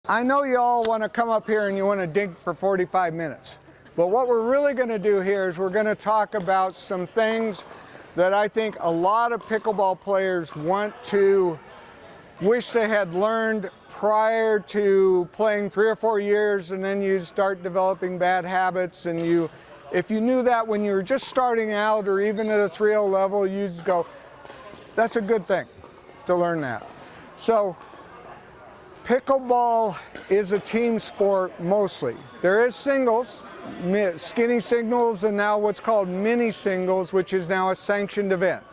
I know you all want to come up here and you want to dig for 45 minutes. But what we're really going to do here is we're going to talk about some things that I think a lot of pickleball players wish they had learned prior to playing 3 or 4 years, and then you start developing bad habits, and if you knew that when you were just starting out or even at a 3-0 level, you'd go, that's a good thing to learn that. So pickleball is a team sport mostly. There is singles, skinny singles, and now what's called mini singles, which is now a sanctioned event.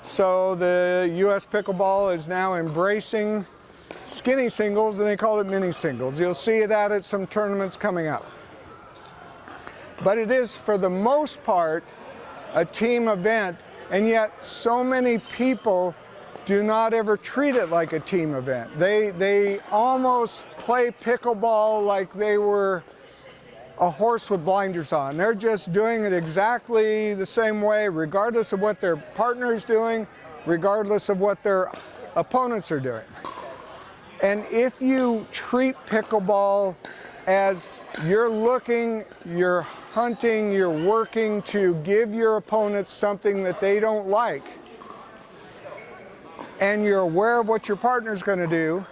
So the US Pickleball is now embracing skinny singles, and they call it mini singles. You'll see that at some tournaments coming up. But it is, for the most part, a team event, and yet so many people do not ever treat it like a team event. They almost play pickleball like they were a horse with blinders on. They're just doing it exactly the same way, regardless of what their partner is doing, regardless of what their opponents are doing. And if you treat pickleball as you're looking, you're hunting, you're working to give your opponents something that they don't like, and you're aware of what your partner's going to do,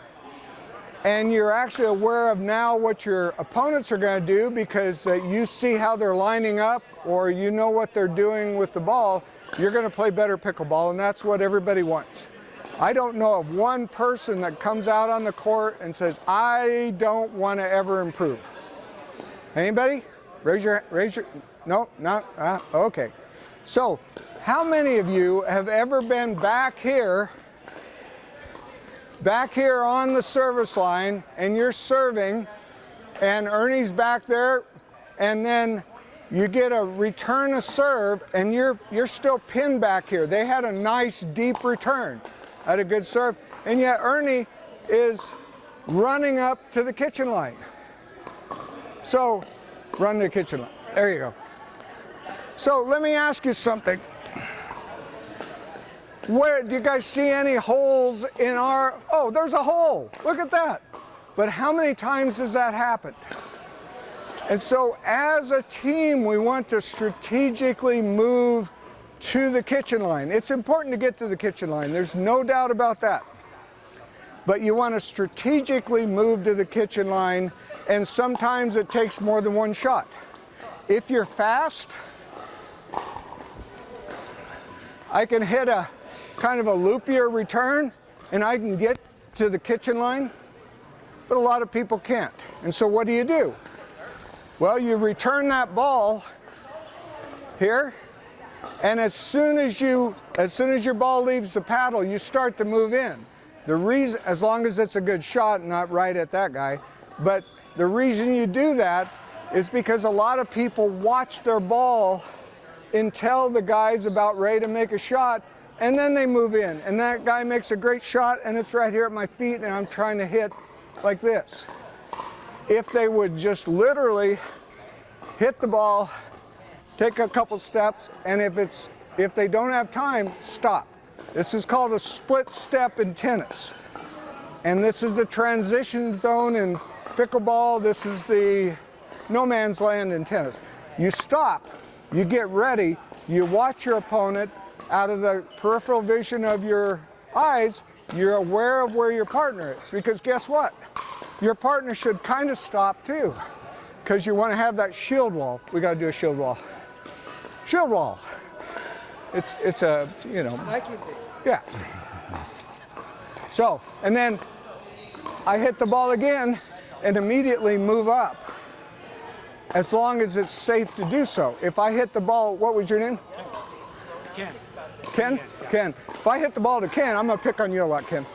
and you're actually aware of now what your opponents are going to do because you see how they're lining up, or you know what they're doing with the ball, you're going to play better pickleball, and that's what everybody wants. I don't know of one person that comes out on the court and says, I don't want to ever improve. Anybody? Raise your, no, not, okay. So, how many of you have ever been back here on the service line, and you're serving, and Ernie's back there, and then you get a return a serve, and you're still pinned back here. They had a nice deep return, had a good serve, and yet Ernie is running up to the kitchen line. So, run to the kitchen line. There you go. So let me ask you something. Where do you guys see any holes in our, oh, there's a hole, look at that. But how many times has that happened? And so as a team, we want to strategically move to the kitchen line. It's important to get to the kitchen line, there's no doubt about that. But you want to strategically move to the kitchen line, and sometimes it takes more than one shot. If you're fast, I can hit a kind of a loopier return, and I can get to the kitchen line, but a lot of people can't. And so what do? Well, you return that ball here, and as soon as your ball leaves the paddle, you start to move in. The reason, as long as it's a good shot, not right at that guy, but the reason you do that is because a lot of people watch their ball until the guy's about ready to make a shot, and then they move in, and that guy makes a great shot, and it's right here at my feet, and I'm trying to hit like this. If they would just literally hit the ball, take a couple steps, and if they don't have time, stop. This is called a split step in tennis. And this is the transition zone in pickleball. This is the no man's land in tennis. You stop, you get ready, you watch your opponent out of the peripheral vision of your eyes, you're aware of where your partner is. Because guess what? Your partner should kind of stop too, because you want to have that shield wall. We got to do a shield wall. Shield wall. It's a, you know. Yeah. So, and then I hit the ball again and immediately move up, as long as it's safe to do so. If I hit the ball, what was your name? Ken. Ken? Ken. If I hit the ball to Ken, I'm going to pick on you a lot, Ken.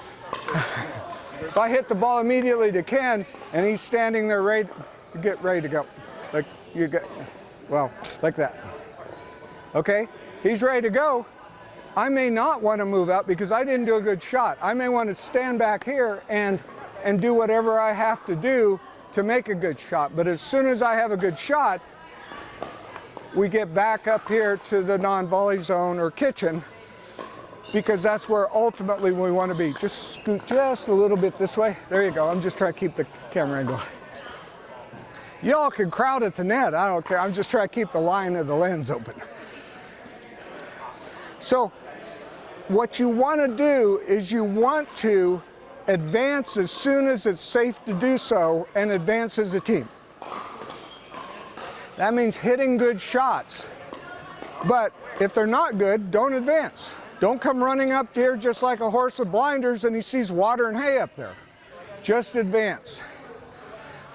If I hit the ball immediately to Ken and he's standing there ready, get ready to go. Like you get, well, like that. Okay? He's ready to go. I may not want to move up because I didn't do a good shot. I may want to stand back here and do whatever I have to do to make a good shot. But as soon as I have a good shot, we get back up here to the non-volley zone or kitchen, because that's where ultimately we want to be. Just scoot just a little bit this way. There you go. I'm just trying to keep the camera angle. Y'all can crowd at the net. I don't care. I'm just trying to keep the line of the lens open. So what you want to do is you want to advance as soon as it's safe to do so and advance as a team. That means hitting good shots. But if they're not good, don't advance. Don't come running up here just like a horse with blinders and he sees water and hay up there. Just advance.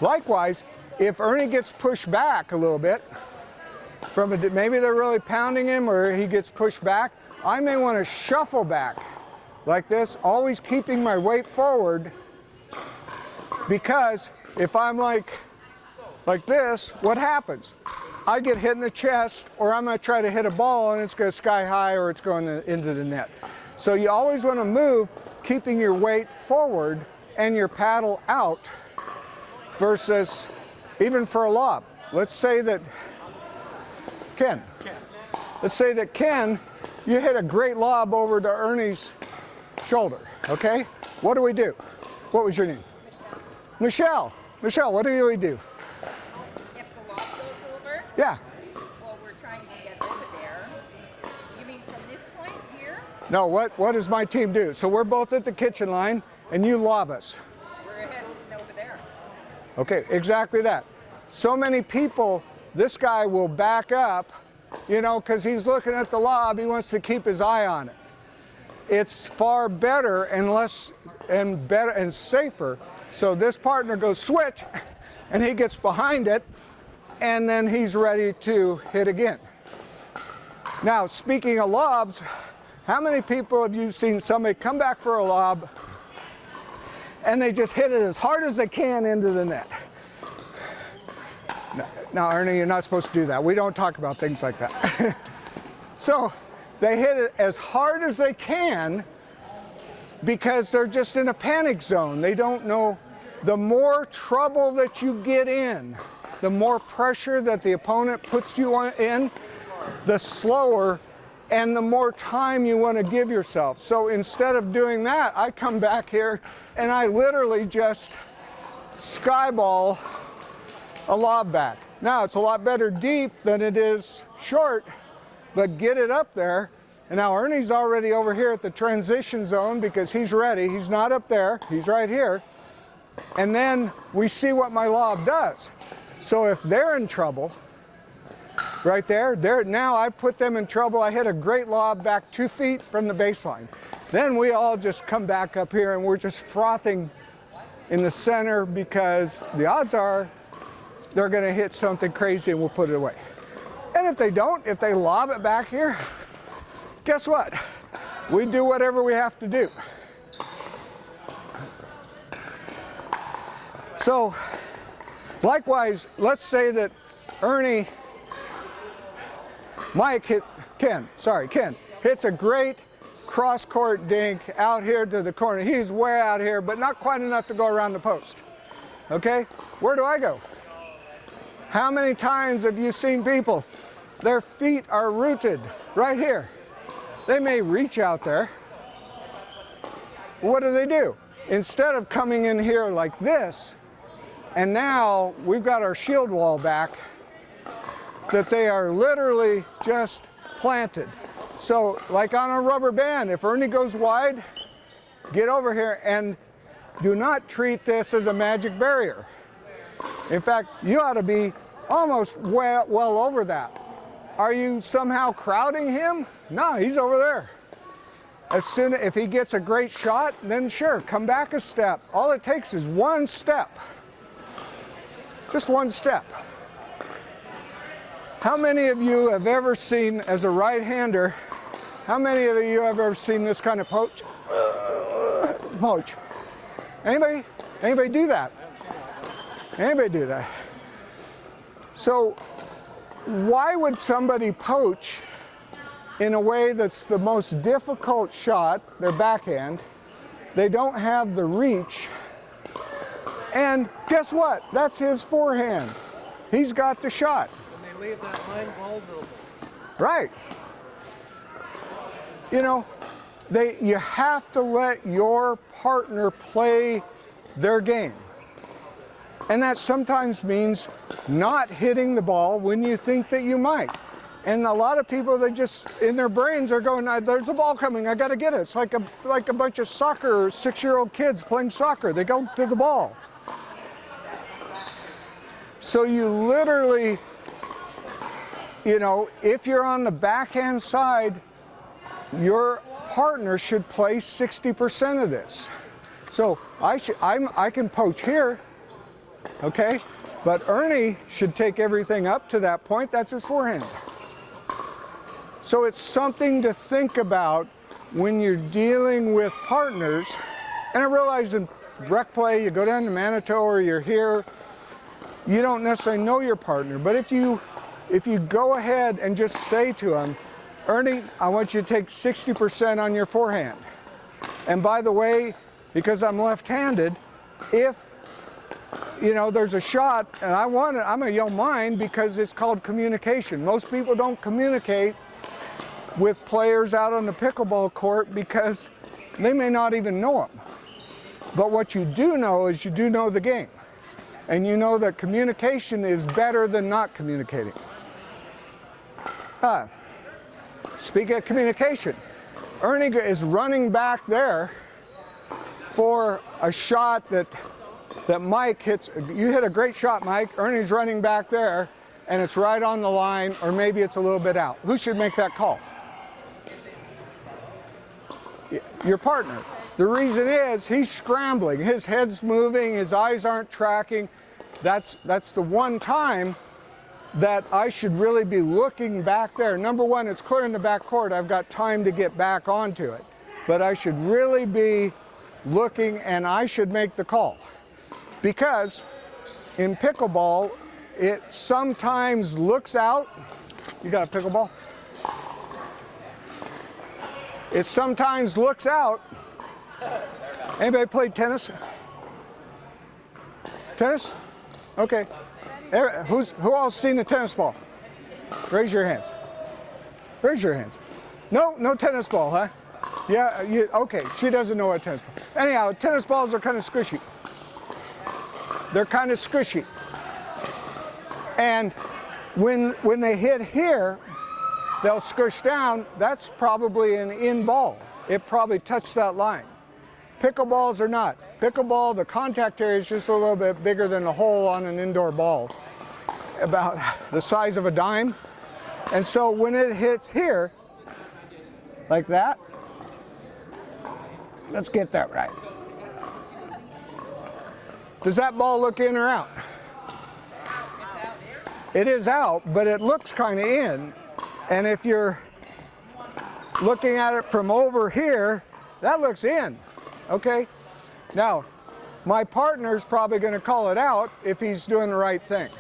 Likewise, if Ernie gets pushed back a little bit, maybe they're really pounding him or he gets pushed back, I may want to shuffle back like this, always keeping my weight forward, because if I'm like this, what happens? I get hit in the chest, or I'm going to try to hit a ball and it's going sky high or it's going into the net. So you always want to move, keeping your weight forward and your paddle out, versus even for a lob. Let's say that Ken, you hit a great lob over to Ernie's shoulder, okay? What do we do? What was your name? Michelle. Michelle, what do we do? If the lob goes over? Yeah. Well, we're trying to get over there. You mean from this point here? No, what does my team do? So we're both at the kitchen line and you lob us. We're heading over there. Okay, exactly that. So many people, this guy will back up, you know, because he's looking at the lob, he wants to keep his eye on it. It's far better and safer. So this partner goes switch, and he gets behind it, and then he's ready to hit again. Now, speaking of lobs, how many people have you seen somebody come back for a lob, and they just hit it as hard as they can into the net? Now, Ernie, you're not supposed to do that. We don't talk about things like that. So they hit it as hard as they can because they're just in a panic zone. They don't know. The more trouble that you get in, the more pressure that the opponent puts you in, the slower and the more time you want to give yourself. So instead of doing that, I come back here and I literally just skyball a lob back. Now, it's a lot better deep than it is short, but get it up there. And now Ernie's already over here at the transition zone because he's ready. He's not up there, he's right here. And then we see what my lob does. So if they're in trouble, right there, now I put them in trouble. I hit a great lob back 2 feet from the baseline. Then we all just come back up here and we're just frothing in the center because the odds are they're going to hit something crazy and we'll put it away. And if they don't, if they lob it back here, guess what? We do whatever we have to do. So, likewise, let's say that Ken hits a great cross-court dink out here to the corner. He's way out here, but not quite enough to go around the post. Okay? Where do I go? How many times have you seen people, their feet are rooted right here? They may reach out there. What do? Instead of coming in here like this, and now we've got our shield wall back, that they are literally just planted. So like on a rubber band, if Ernie goes wide, get over here and do not treat this as a magic barrier. In fact, you ought to be almost well over that. Are you somehow crowding him? No, he's over there. If he gets a great shot, then sure, come back a step. All it takes is one step. Just one step. How many of you have ever seen, as a right-hander, how many of you have ever seen this kind of poach? Poach. Anybody? Anybody do that? Anybody do that? So why would somebody poach in a way that's the most difficult shot, their backhand? They don't have the reach. And guess what? That's his forehand. He's got the shot. And they leave that line vulnerable. Right. You know, you have to let your partner play their game. And that sometimes means not hitting the ball when you think that you might. And a lot of people, they just, in their brains are going, there's a ball coming, I gotta get it. It's like a bunch of soccer, 6-year-old kids playing soccer. They go to the ball. So you literally, you know, if you're on the backhand side, your partner should play 60% of this. So I can poach here, okay? But Ernie should take everything up to that point. That's his forehand. So it's something to think about when you're dealing with partners. And I realize in rec play, you go down to Manitou or you're here, you don't necessarily know your partner. But if you go ahead and just say to him, Ernie, I want you to take 60% on your forehand. And by the way, because I'm left-handed, if you know there's a shot and I'm gonna yell mine because it's called communication. Most people don't communicate with players out on the pickleball court because they may not even know them. But what you do know is you do know the game. And you know that communication is better than not communicating. Speaking of communication, Ernie is running back there for a shot that Mike hits. You hit a great shot, Mike. Ernie's running back there, and it's right on the line, or maybe it's a little bit out. Who should make that call? Your partner. The reason is he's scrambling. His head's moving. His eyes aren't tracking. That's the one time that I should really be looking back there. Number one, it's clear in the back court. I've got time to get back onto it. But I should really be looking, and I should make the call. Because in pickleball, it sometimes looks out. You got a pickleball? It sometimes looks out. Anybody play tennis? Tennis? Okay. Who all seen a tennis ball? Raise your hands. Raise your hands. No tennis ball, huh? Yeah, okay, she doesn't know what a tennis ball. Anyhow, tennis balls are kind of squishy. They're kind of squishy. And when they hit here, they'll squish down. That's probably an in ball. It probably touched that line. Pickleballs are not. Pickleball, the contact area is just a little bit bigger than a hole on an indoor ball, about the size of a dime. And so when it hits here, like that, let's get that right. Does that ball look in or out? It's out. It is out, but it looks kind of in. And if you're looking at it from over here, that looks in, okay? Now, my partner's probably going to call it out if he's doing the right thing.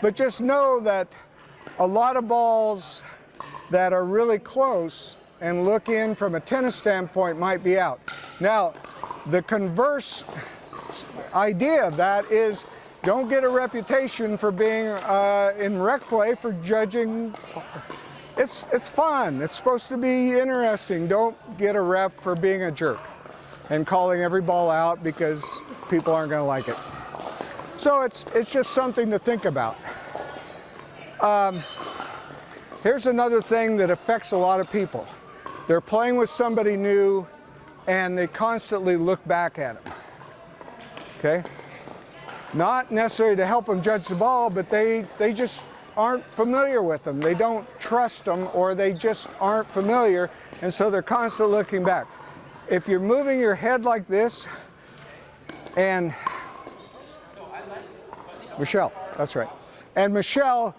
But just know that a lot of balls that are really close and look in from a tennis standpoint might be out. Now, the converse idea of that is don't get a reputation for being in rec play for judging. It's fun. It's supposed to be interesting. Don't get a rep for being a jerk and calling every ball out because people aren't going to like it. So it's just something to think about. Here's another thing that affects a lot of people. They're playing with somebody new and they constantly look back at them. Okay? Not necessarily to help them judge the ball, but they just aren't familiar with them. They don't trust them, or they just aren't familiar, and so they're constantly looking back. If you're moving your head like this, and Michelle, that's right, and Michelle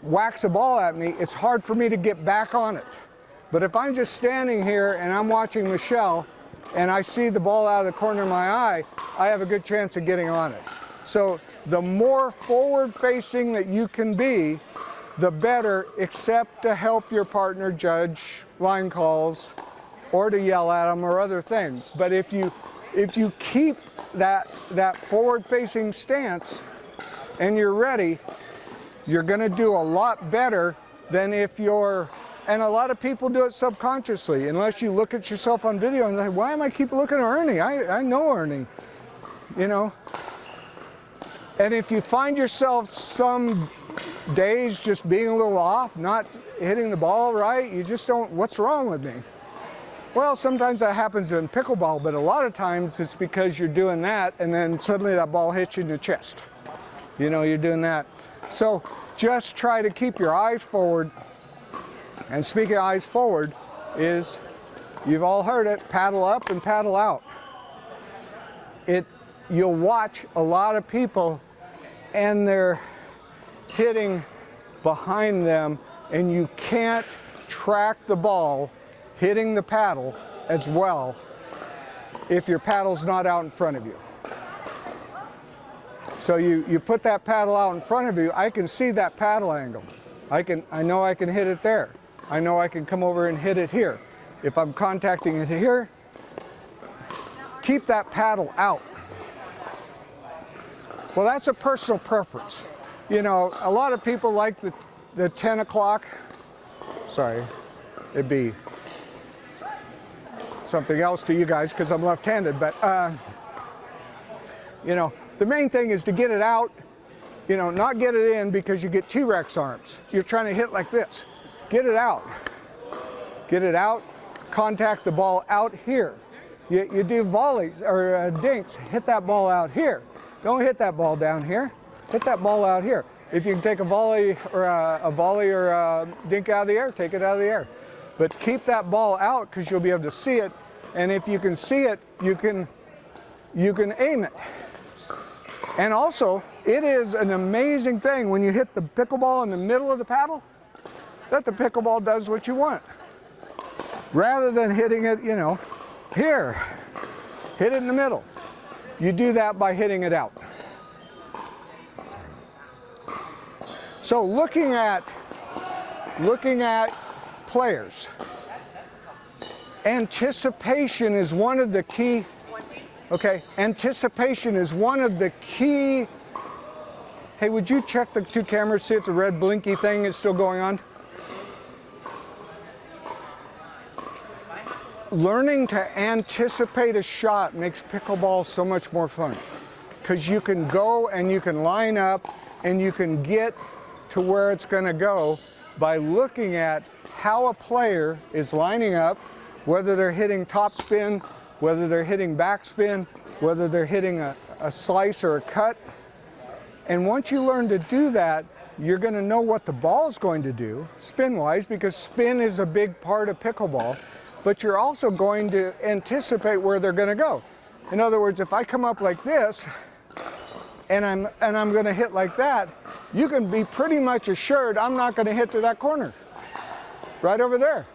whacks a ball at me, it's hard for me to get back on it. But if I'm just standing here and I'm watching Michelle, and I see the ball out of the corner of my eye, I have a good chance of getting on it. So the more forward-facing that you can be, the better, except to help your partner judge line calls or to yell at them or other things. But if you keep that forward-facing stance and you're ready, you're going to do a lot better than if you're And a lot of people do it subconsciously, unless you look at yourself on video and like, why am I keep looking at Ernie? I know Ernie, you know. And if you find yourself some days just being a little off, not hitting the ball right, you just don't, what's wrong with me? Well, sometimes that happens in pickleball, but a lot of times it's because you're doing that and then suddenly that ball hits you in the chest. You know, you're doing that. So just try to keep your eyes forward. And speaking of eyes forward is, you've all heard it, paddle up and paddle out. You'll watch a lot of people and they're hitting behind them, and you can't track the ball hitting the paddle as well if your paddle's not out in front of you. So you put that paddle out in front of you, I can see that paddle angle. I know I can hit it there. I know I can come over and hit it here. If I'm contacting it here, keep that paddle out. Well, that's a personal preference. You know, a lot of people like the 10 o'clock. Sorry, it'd be something else to you guys because I'm left-handed, but you know, the main thing is to get it out, you know, not get it in because you get T-Rex arms. You're trying to hit like this. Get it out. Get it out, contact the ball out here. You do volleys or dinks, hit that ball out here. Don't hit that ball down here. Hit that ball out here. If you can take a volley or a dink out of the air, take it out of the air. But keep that ball out because you'll be able to see it. And if you can see it, you can aim it. And also, it is an amazing thing when you hit the pickleball in the middle of the paddle, that the pickleball does what you want. Rather than hitting it, you know, here, hit it in the middle. You do that by hitting it out. So looking at players, anticipation is one of the key. Okay, anticipation is one of the key. Hey, would you check the two cameras, see if the red blinky thing is still going on? Learning to anticipate a shot makes pickleball so much more fun because you can go and you can line up and you can get to where it's going to go by looking at how a player is lining up, whether they're hitting top spin, whether they're hitting back spin, whether they're hitting a slice or a cut. And once you learn to do that, you're going to know what the ball is going to do spin-wise, because spin is a big part of pickleball. But you're also going to anticipate where they're going to go. In other words, if I come up like this and I'm going to hit like that, you can be pretty much assured I'm not going to hit to that corner, right over there.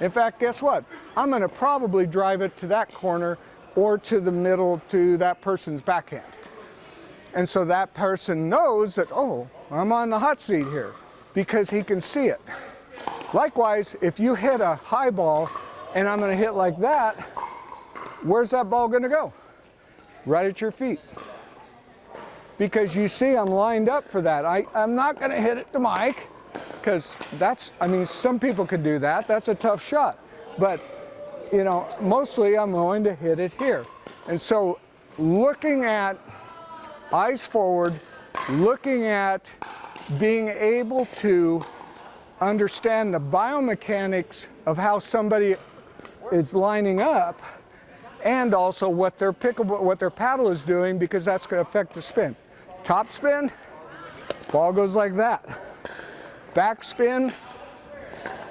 In fact, guess what? I'm going to probably drive it to that corner or to the middle to that person's backhand. And so that person knows that, oh, I'm on the hot seat here, because he can see it. Likewise, if you hit a high ball and I'm going to hit like that, where's that ball going to go? Right at your feet. Because you see I'm lined up for that. I'm not going to hit it to Mike, because that's, I mean, some people could do that. That's a tough shot. But, you know, mostly I'm going to hit it here. And so looking at eyes forward, looking at being able to understand the biomechanics of how somebody is lining up, and also what their paddle is doing, because that's going to affect the spin. Top spin, ball goes like that. Back spin,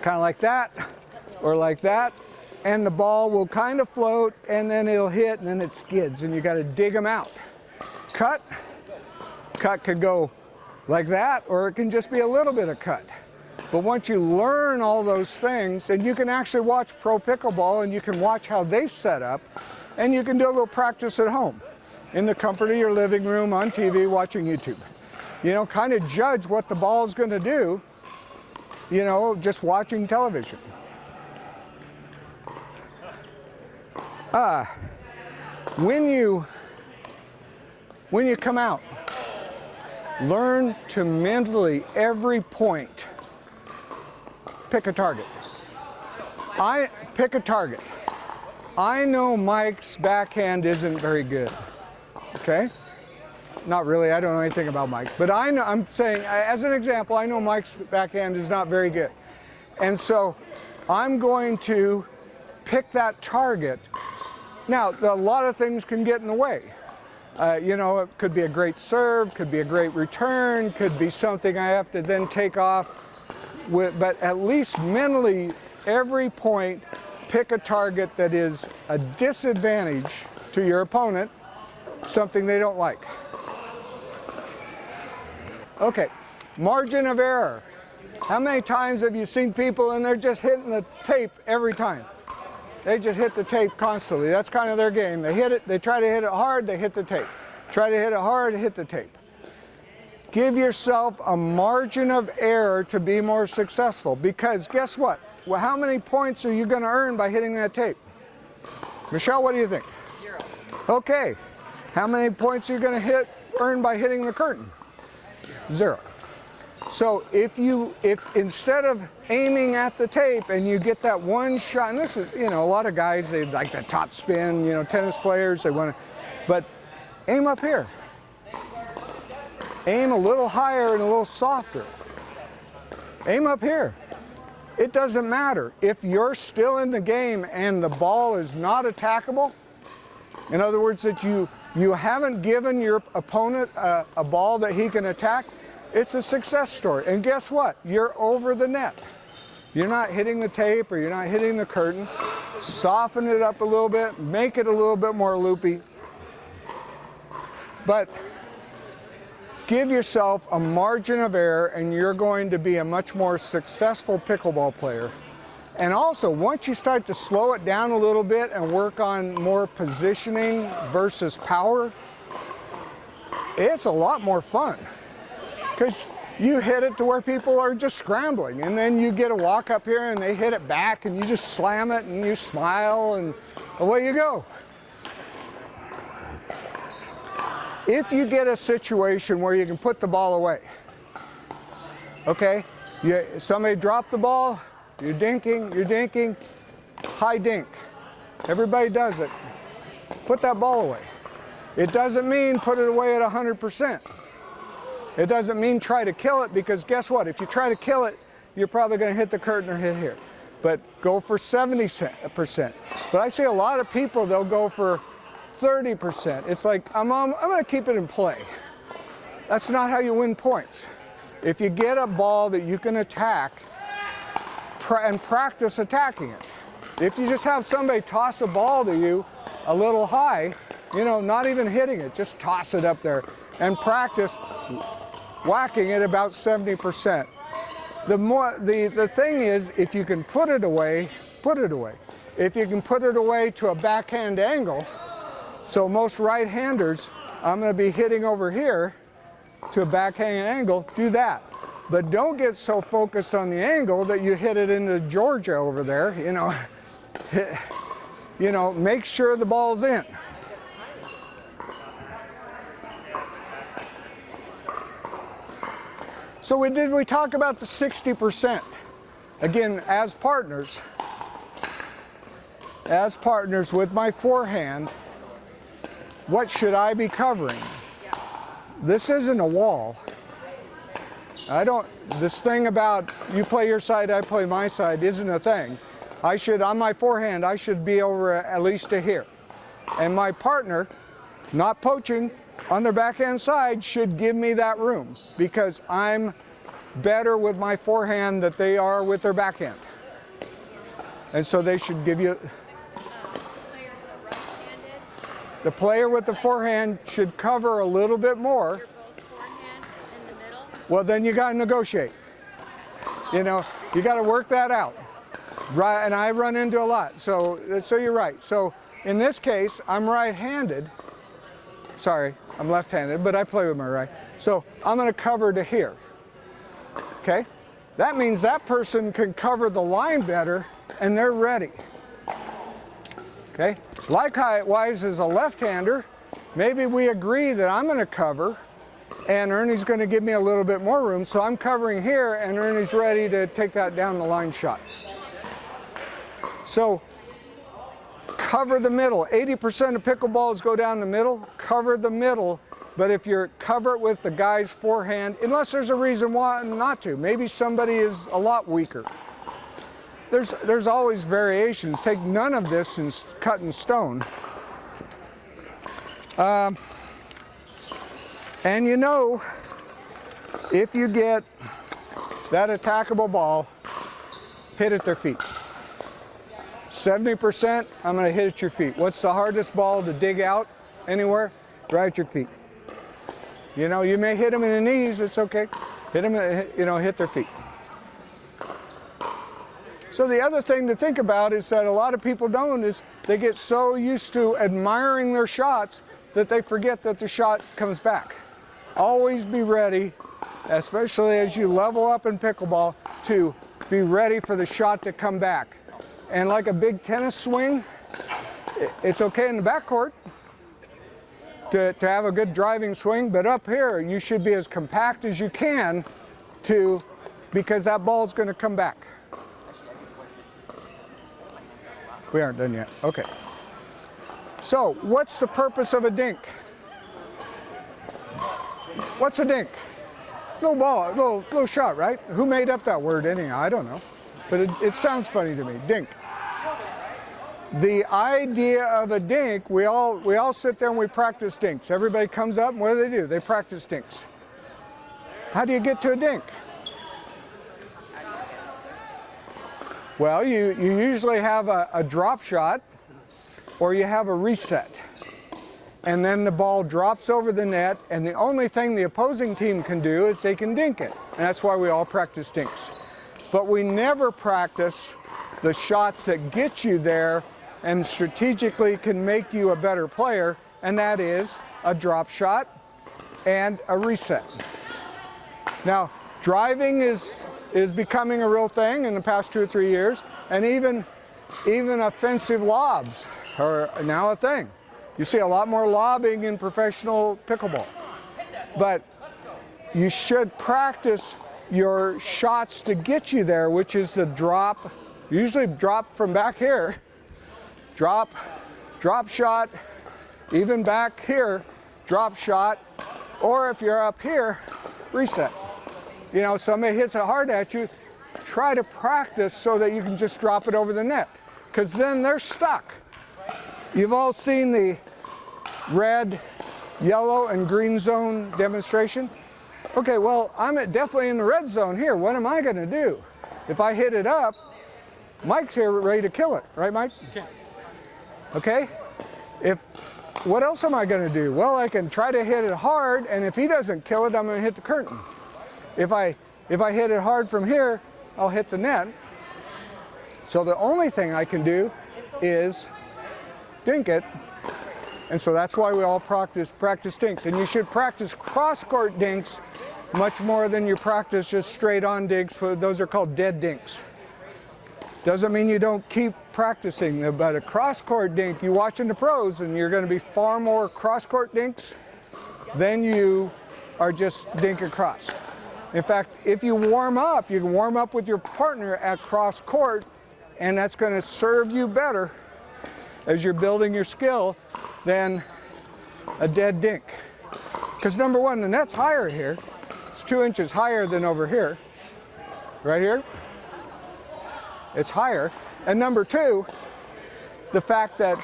kind of like that, or like that, and the ball will kind of float, and then it'll hit, and then it skids, and you got to dig them out. Cut could go like that, or it can just be a little bit of cut. But once you learn all those things, and you can actually watch pro pickleball, and you can watch how they set up, and you can do a little practice at home, in the comfort of your living room, on TV, watching YouTube. You know, kind of judge what the ball is going to do, you know, just watching television. When you come out, learn to mentally, every point, pick a target. I pick a target. I know Mike's backhand isn't very good, okay? Not really, I don't know anything about Mike, but I know, I'm saying, as an example, I know Mike's backhand is not very good. And so I'm going to pick that target. Now, a lot of things can get in the way. You know, it could be a great serve, could be a great return, could be something I have to then take off with, but at least mentally, every point, pick a target that is a disadvantage to your opponent, something they don't like. Okay, margin of error. How many times have you seen people and they're just hitting the tape every time? They just hit the tape constantly. That's kind of their game. They hit it, they try to hit it hard, they hit the tape. Try to hit it hard, hit the tape. Give yourself a margin of error to be more successful, because guess what? Well, how many points are you going to earn by hitting that tape? Michelle, what do you think? 0. Okay. How many points are you going to earn by hitting the curtain? 0. So if instead of aiming at the tape and you get that one shot, and this is, you know, a lot of guys, they like the top spin, you know, tennis players, they want to, but aim up here. Aim a little higher and a little softer. Aim up here. It doesn't matter. If you're still in the game and the ball is not attackable, in other words, that you haven't given your opponent a ball that he can attack, it's a success story. And guess what? You're over the net. You're not hitting the tape or you're not hitting the curtain. Soften it up a little bit, make it a little bit more loopy. But give yourself a margin of error and you're going to be a much more successful pickleball player. And also, once you start to slow it down a little bit and work on more positioning versus power, it's a lot more fun. Because you hit it to where people are just scrambling, and then you get a walk up here and they hit it back and you just slam it and you smile and away you go. If you get a situation where you can put the ball away, okay, somebody dropped the ball, you're dinking, high dink. Everybody does it. Put that ball away. It doesn't mean put it away at 100%. It doesn't mean try to kill it, because guess what? If you try to kill it, you're probably going to hit the curtain or hit here. But go for 70%. But I see a lot of people, they'll go for 30%. It's like, I'm going to keep it in play. That's not how you win points. If you get a ball that you can attack and practice attacking it. If you just have somebody toss a ball to you a little high, you know, not even hitting it, just toss it up there and practice whacking it about 70%. The thing is, if you can put it away, put it away. If you can put it away to a backhand angle, so most right-handers, I'm going to be hitting over here to a backhand angle, do that. But don't get so focused on the angle that you hit it into Georgia over there, you know. You know, make sure the ball's in. So we talk about the 60%. Again, as partners with my forehand, what should I be covering? This isn't a wall. This thing about you play your side, I play my side isn't a thing. On my forehand, I should be over at least to here. And my partner, not poaching, on their backhand side should give me that room, because I'm better with my forehand than they are with their backhand. And so they should give you... The player with the forehand should cover a little bit more. Well, then you got to negotiate. You know, you got to work that out. Right, and I run into a lot. So you're right. So in this case, I'm right-handed. Sorry, I'm left-handed, but I play with my right. So I'm going to cover to here. Okay? That means that person can cover the line better, and they're ready. Okay? Likewise, as a left-hander, maybe we agree that I'm going to cover, and Ernie's going to give me a little bit more room, so I'm covering here, and Ernie's ready to take that down the line shot. So cover the middle. 80% of pickleballs go down the middle. Cover the middle. But if you cover it with the guy's forehand, unless there's a reason why not to, maybe somebody is a lot weaker. There's always variations. Take none of this and cut in stone. And you know, if you get that attackable ball, hit at their feet. 70%, I'm going to hit at your feet. What's the hardest ball to dig out anywhere? Right at your feet. You know, you may hit them in the knees, it's okay. Hit them, you know, hit their feet. So the other thing to think about is that a lot of people don't is they get so used to admiring their shots that they forget that the shot comes back. Always be ready, especially as you level up in pickleball, to be ready for the shot to come back. And like a big tennis swing, it's okay in the backcourt to have a good driving swing, but up here you should be as compact as you can because that ball's going to come back. We aren't done yet. Okay. So, what's the purpose of a dink? What's a dink? Little ball, little shot, right? Who made up that word anyhow? I don't know. But it sounds funny to me, dink. The idea of a dink, we all sit there and we practice dinks. Everybody comes up and what do? They practice dinks. How do you get to a dink? Well, you usually have a drop shot or you have a reset. And then the ball drops over the net, and the only thing the opposing team can do is they can dink it. And that's why we all practice dinks. But we never practice the shots that get you there and strategically can make you a better player, and that is a drop shot and a reset. Now, driving is becoming a real thing in the past 2 or 3 years, and even offensive lobs are now a thing. You see a lot more lobbing in professional pickleball. But you should practice your shots to get you there, which is the drop, usually drop from back here, drop shot, even back here, drop shot, or if you're up here, reset. You know, somebody hits it hard at you, try to practice so that you can just drop it over the net, because then they're stuck. You've all seen the red, yellow, and green zone demonstration. Okay, well, I'm definitely in the red zone here. What am I going to do? If I hit it up, Mike's here ready to kill it, right, Mike? Okay. What else am I going to do? Well, I can try to hit it hard, and if he doesn't kill it, I'm going to hit the curtain. If I hit it hard from here, I'll hit the net. So the only thing I can do is dink it. And so that's why we all practice dinks. And you should practice cross-court dinks much more than you practice just straight-on dinks. Those are called dead dinks. Doesn't mean you don't keep practicing, but a cross-court dink, you watching the pros, and you're going to be far more cross-court dinks than you are just dink across. In fact, if you warm up, you can warm up with your partner at cross-court, and that's going to serve you better as you're building your skill than a dead dink. Because number one, the net's higher here. It's 2 inches higher than over here. Right here. It's higher. And number two, the fact that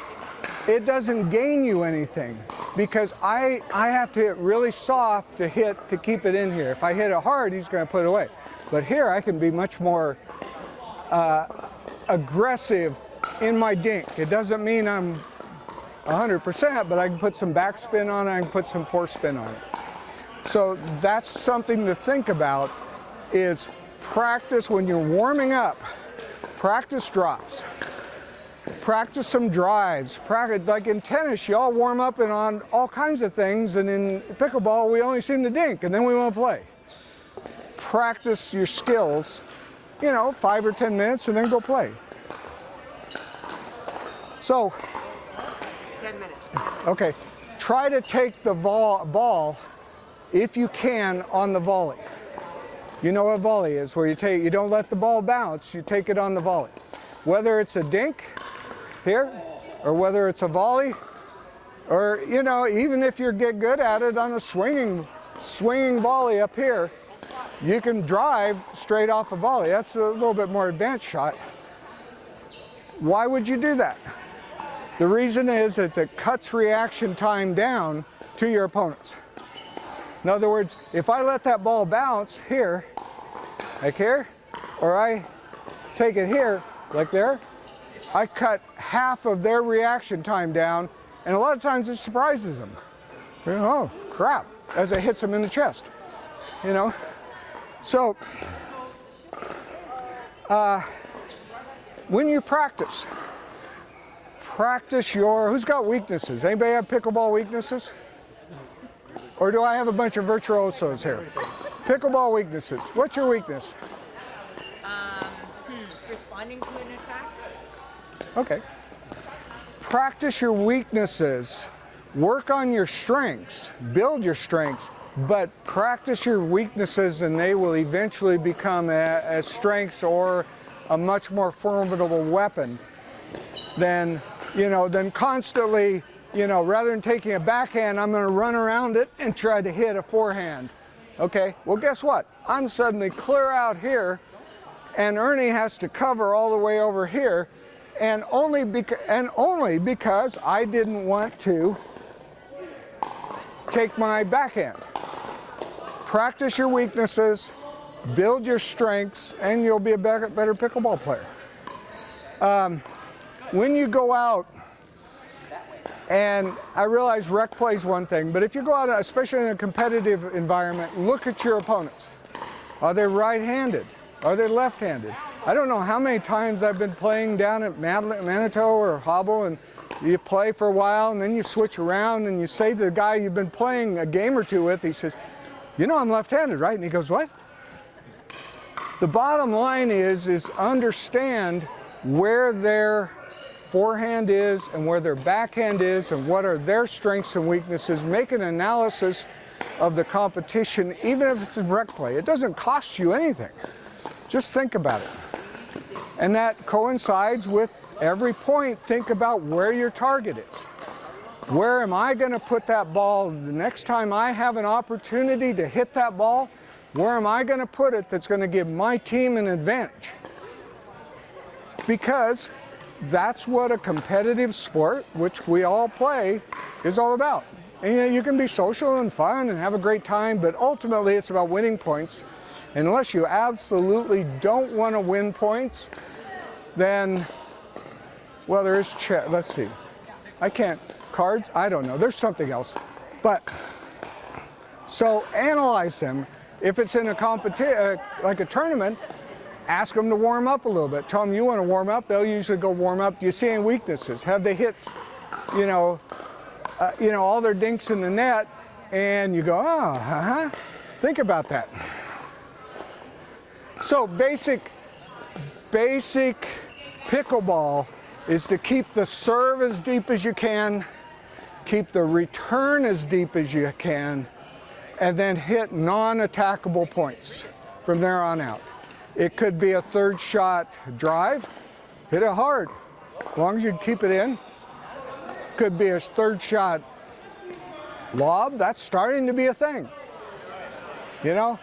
it doesn't gain you anything, because I have to hit really soft to keep it in here. If I hit it hard, he's going to put it away. But here I can be much more aggressive in my dink. It doesn't mean I'm 100%, but I can put some backspin on it, I can put some force spin on it. So that's something to think about, is practice when you're warming up. Practice drops. Practice some drives. Practice, like in tennis, you all warm up and on all kinds of things, and in pickleball, we only seem to dink, and then we want to play. Practice your skills, 5 or 10 minutes, and then go play. So, 10 minutes. Okay, try to take the ball, if you can, on the volley. You know what volley is, where you don't let the ball bounce, you take it on the volley. whether it's a dink here, or whether it's a volley, or, you know, even if you get good at it on a swinging volley up here, you can drive straight off a volley. That's a little bit more advanced shot. Why would you do that? The reason is it cuts reaction time down to your opponents. In other words, if I let that ball bounce here, like here, or I take it here, like there, I cut half of their reaction time down, and a lot of times it surprises them. Oh, crap, as it hits them in the chest, you know? So, when you practice who's got weaknesses? Anybody have pickleball weaknesses? Or do I have a bunch of virtuosos here? Pickleball weaknesses. What's your weakness? Responding to an attack. Okay. Practice your weaknesses. Work on your strengths. Build your strengths. But practice your weaknesses and they will eventually become a strengths or a much more formidable weapon than constantly, rather than taking a backhand, I'm going to run around it and try to hit a forehand. Okay, well, guess what? I'm suddenly clear out here, and Ernie has to cover all the way over here, and only because I didn't want to take my backhand. Practice your weaknesses, build your strengths, and you'll be a better pickleball player. When you go out, and I realize rec play is one thing, but if you go out, especially in a competitive environment, look at your opponents. Are they right-handed? Are they left-handed? I don't know how many times I've been playing down at Manitou or Hobble, and you play for a while, and then you switch around, and you say to the guy you've been playing a game or two with, he says, I'm left-handed, right? And he goes, what? The bottom line is understand where their forehand is and where their backhand is and what are their strengths and weaknesses. Make an analysis of the competition, even if it's in rec play. It doesn't cost you anything. Just think about it. And that coincides with every point. Think about where your target is. Where am I going to put that ball the next time I have an opportunity to hit that ball? Where am I going to put it that's going to give my team an advantage? Because that's what a competitive sport, which we all play, is all about. And you can be social and fun and have a great time, but ultimately it's about winning points. And unless you absolutely don't want to win points, then, well, there is, let's see. I can't, cards? I don't know. There's something else. But, so analyze them. If it's in a competition, like a tournament, ask them to warm up a little bit. Tell them you want to warm up. They'll usually go warm up. Do you see any weaknesses? Have they hit, all their dinks in the net? And you go, Think about that. So basic pickleball is to keep the serve as deep as you can, keep the return as deep as you can, and then hit non-attackable points from there on out. It could be a third shot drive, hit it hard, as long as you keep it in. Could be a third shot lob, that's starting to be a thing. You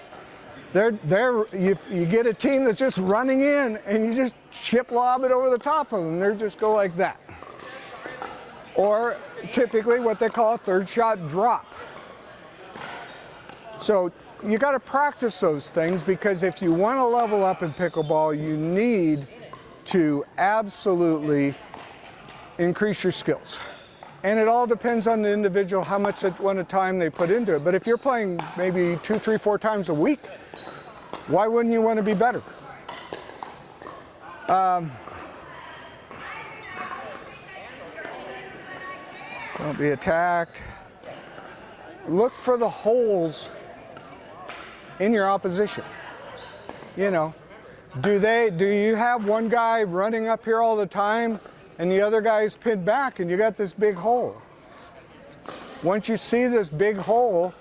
get a team that's just running in and you just chip lob it over the top of them, they just go like that. Or typically what they call a third shot drop. So you got to practice those things, because if you want to level up in pickleball, you need to absolutely increase your skills. And it all depends on the individual, how much time they put into it. But if you're playing maybe 2, 3, 4 times a week, why wouldn't you want to be better? Don't be attacked. Look for the holes in your opposition. Do you have one guy running up here all the time and the other guy's pinned back and you got this big hole? Once you see this big hole,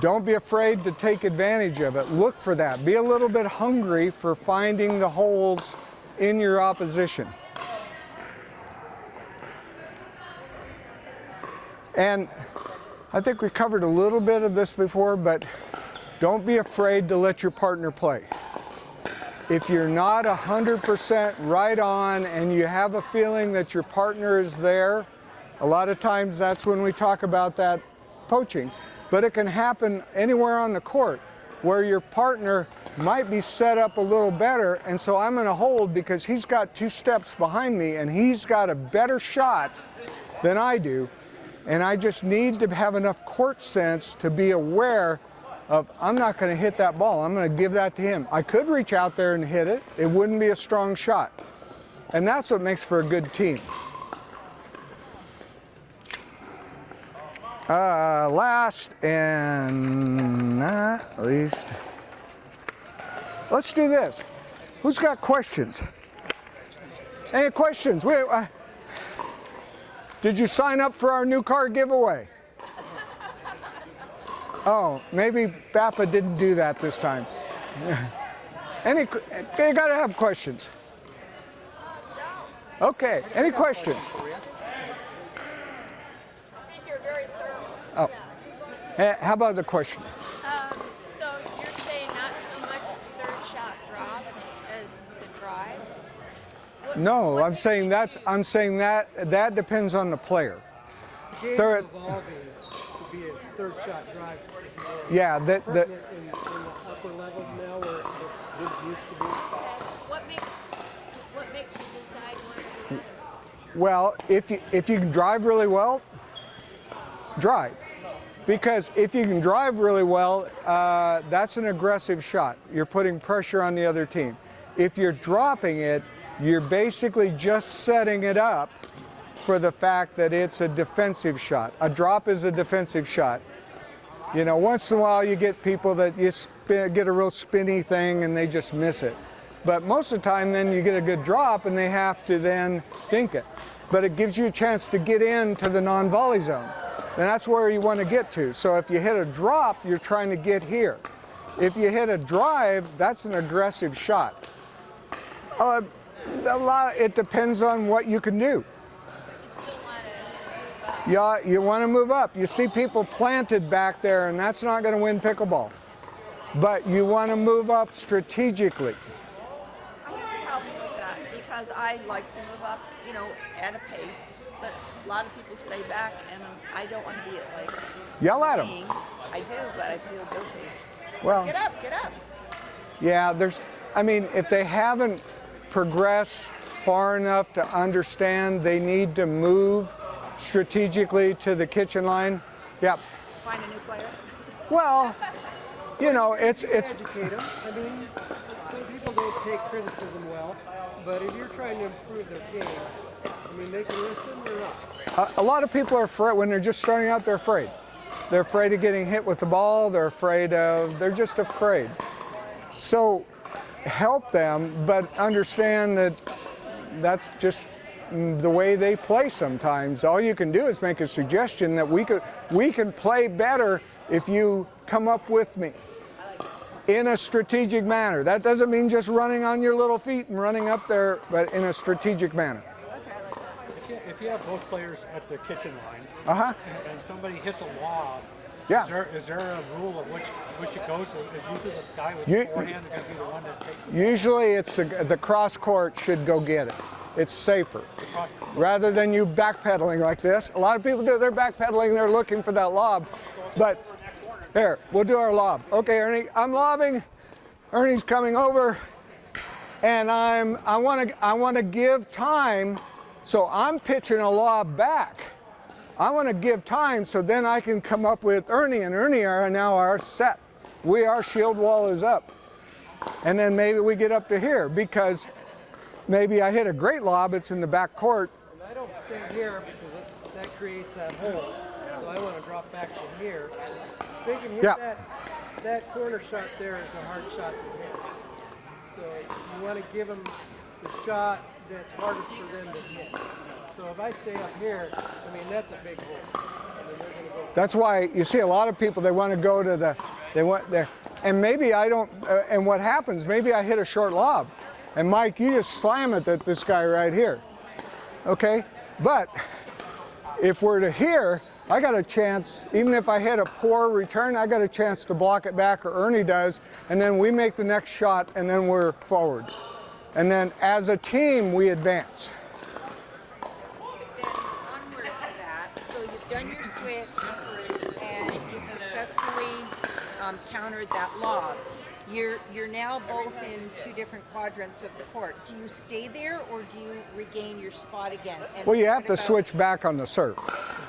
don't be afraid to take advantage of it. Look for that. Be a little bit hungry for finding the holes in your opposition. And I think we covered a little bit of this before, but don't be afraid to let your partner play. If you're not 100% right on and you have a feeling that your partner is there, a lot of times that's when we talk about that poaching. But it can happen anywhere on the court where your partner might be set up a little better, and so I'm going to hold because he's got 2 steps behind me and he's got a better shot than I do. And I just need to have enough court sense to be aware of, I'm not going to hit that ball. I'm going to give that to him. I could reach out there and hit it. It wouldn't be a strong shot. And that's what makes for a good team. Last and not least, let's do this. Who's got questions? Any questions? Did you sign up for our new car giveaway? Oh, maybe Bappa didn't do that this time. You gotta have questions. Okay, any questions? I think you're very thorough. Oh, hey, how about the question? So you're saying not so much third shot drop as the drive? No, I'm saying that depends on the player. The game's Third, evolving to be a third shot drive. yeah, In the upper levels now where it used to be. What makes you decide one or the other? well, if you can drive really well, drive. Because if you can drive really well, that's an aggressive shot. You're putting pressure on the other team. If you're dropping it, you're basically just setting it up for the fact that it's a defensive shot. A drop is a defensive shot. You know, once in a while you get people that get a real spinny thing and they just miss it. But most of the time then you get a good drop and they have to then dink it. But it gives you a chance to get into the non-volley zone. And that's where you want to get to. So if you hit a drop, you're trying to get here. If you hit a drive, that's an aggressive shot. It depends on what you can do. Yeah, you want to move up. You see people planted back there, and that's not going to win pickleball. But you want to move up strategically. I have a problem with that because I like to move up, at a pace. But a lot of people stay back, and I don't want to be like Yell at 'em. being- I do, but I feel guilty. Well, Get up, get up. yeah, if they haven't progressed far enough to understand they need to move strategically to the kitchen line, yep. Find a new player. Well, it's Educate them. I mean, some people don't take criticism well, but if you're trying to improve their game, they can listen or not. a lot of people are afraid when they're just starting out. They're afraid. They're afraid of getting hit with the ball. They're just afraid. So help them, but understand that that's just the way they play sometimes. All you can do is make a suggestion that we can play better if you come up with me in a strategic manner. That doesn't mean just running on your little feet and running up there, but in a strategic manner. If you have both players at the kitchen line, and somebody hits a lob, Yeah. is there a rule of which it goes to? Is usually the guy with the forehand going to be the one that takes it? Usually it's the cross court should go get it. It's safer. Rather than you backpedaling like this. A lot of people do, they're backpedaling, they're looking for that lob. But here, we'll do our lob. Okay, Ernie, I'm lobbing. Ernie's coming over. And I want to give time, so I'm pitching a lob back. I want to give time so then I can come up with Ernie, and Ernie are now our set. Our shield wall is up. And then maybe we get up to here because maybe I hit a great lob, it's in the back court. And I don't stay here because that creates that hole. So I want to drop back from here. They can hit that corner shot there is a hard shot to hit. So you want to give them the shot that's hardest for them to hit. So if I stay up here, that's a big hole. They're going to go. That's why you see a lot of people, they want to go to and maybe I don't, and what happens, maybe I hit a short lob. And Mike, you just slam it at this guy right here. Okay? But if we're to here, I got a chance, even if I hit a poor return, I got a chance to block it back, or Ernie does, and then we make the next shot, and then we're forward. And then as a team, we advance. But then onward to that, so you've done your switch and you've successfully countered that lob. You're now both in two different quadrants of the court. Do you stay there or do you regain your spot again? And Well, you have what to about- switch back on the serve.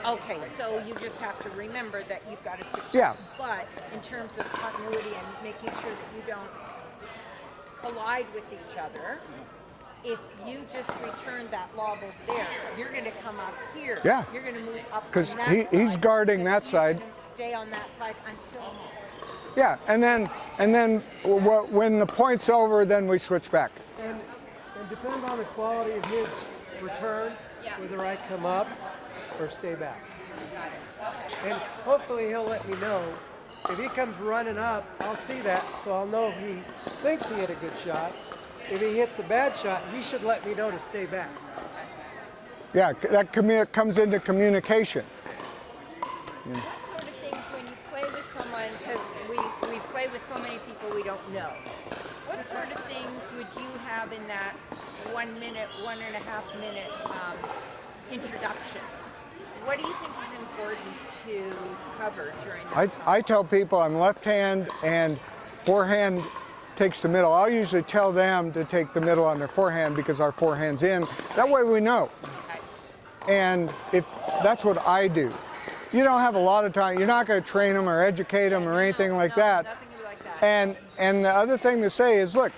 Okay, so you just have to remember that you've got to switch. Yeah. But in terms of continuity and making sure that you don't collide with each other, if you just return that lob over there, you're going to come up here. Yeah. You're going to move up from 'Cause that he's side, guarding because that he's side. gonna stay on that side until. Yeah, and then when the point's over, then we switch back. And depending on the quality of his return, Yeah. whether I come up or stay back. And hopefully he'll let me know. If he comes running up, I'll see that, so I'll know he thinks he hit a good shot. If he hits a bad shot, he should let me know to stay back. Yeah, that comes into communication. What sort of things when you play with someone, because we play with so many people we don't know, what sort of things would you have in that 1 minute, 1.5 minute introduction? What do you think is important to cover during that time? I tell people I'm left hand and forehand takes the middle. I'll usually tell them to take the middle on their forehand because our forehand's in. That way we know. Okay. And if that's what I do. You don't have a lot of time. You're not going to train them or educate them or anything like that. Nothing like that. And the other thing to say is, look,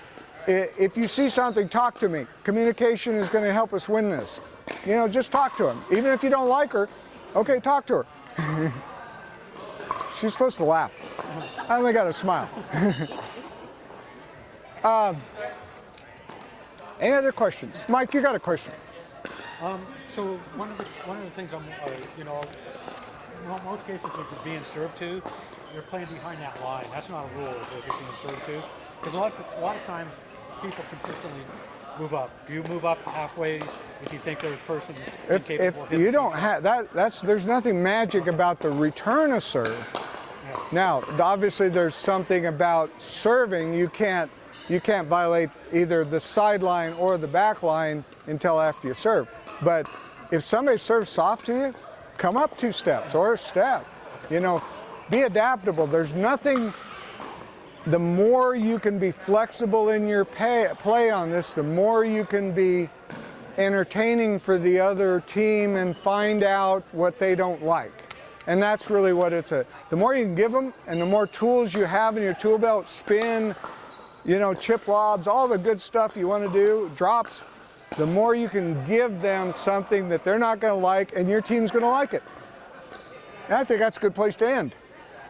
if you see something, talk to me. Communication is going to help us win this. You know, just talk to them. Even if you don't like her, okay, talk to her. She's supposed to laugh. I only got a smile. Any other questions? Mike, you got a question. So one of the things you know, in most cases if you're being served to, you're playing behind that line. That's not a rule if you're being served to, because a lot of times people consistently move up. Do you move up halfway if you think there's a person If incapable of hitting you don't have there's nothing magic about the return of serve. Yeah. Now, obviously, there's something about serving. You can't violate either the sideline or the back line until after you serve. But if somebody serves soft to you, come up 2 steps or a step. You know, be adaptable. There's nothing. The more you can be flexible in your play on this, the more you can be entertaining for the other team and find out what they don't like. And that's really what it's the more you can give them and the more tools you have in your tool belt, spin, you know, chip lobs, all the good stuff you want to do, drops, the more you can give them something that they're not going to like and your team's going to like it. And I think that's a good place to end.